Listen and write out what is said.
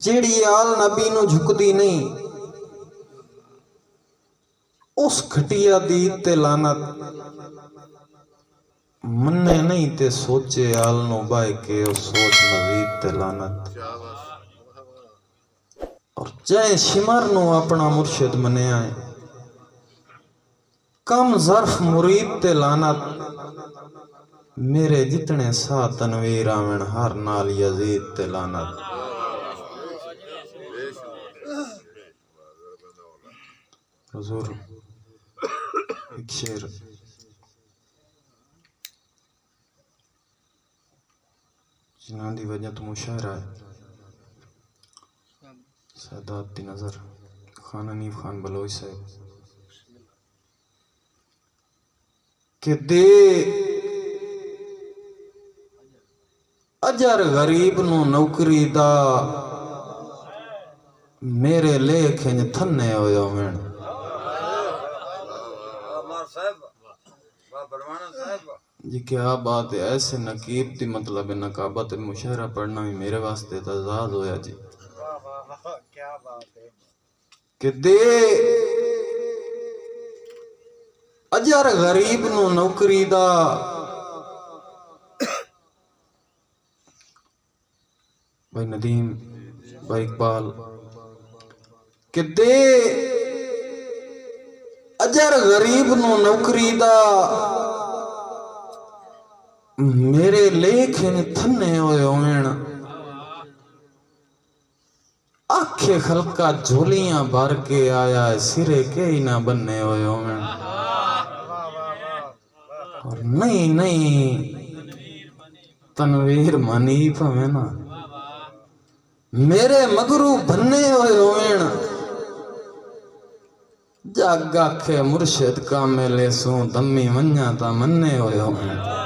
جیڑی آل نبی نو جھکدی نہیں اس گھٹیا دی تے لعنت مننے نہیں تے سوچے آل نو بائے کے او سوچ مزید تے لعنت اور جائیں شمر نو اپنا مرشد منیا ہے کم ظرف مرید تے لعنت میرے جتنے سا تنویر آمن ہر نال یزید تے لعنت حضور ایک شعر جنہاں دی وجہ تو مشاعرہ ہے سادات دی نظر خان حنیف خان بلوچ صاحب کہ دے اجر غریب نو نوکری دا میرے لیکھیں تھنے ہویا میں جی کیا بات ہے ایسے نقیب دی مطلب نقابت مشاعرہ پڑھنا بھی میرے واسطے تزاد ہویا جی کیا بات ہے کہ دے اجر غریب نو نوکری دا بھائی ندیم بھائی اقبال کہ دے اجر غریب نو نوکری دا میرے لیکھیں تھنے ہوئے ہوئیں آنکھیں خلقہ جھولیاں بھر کے آیا ہے سرے کے ہی نہ بننے ہوئے ہوئیں اور نہیں تنویر منیف ہمیں نا میرے مگرو بننے ہوئے ہوئیں جاگ آکھے مرشد کا میلے سوں دمی منیا تا مننے ہوئے ہوئیں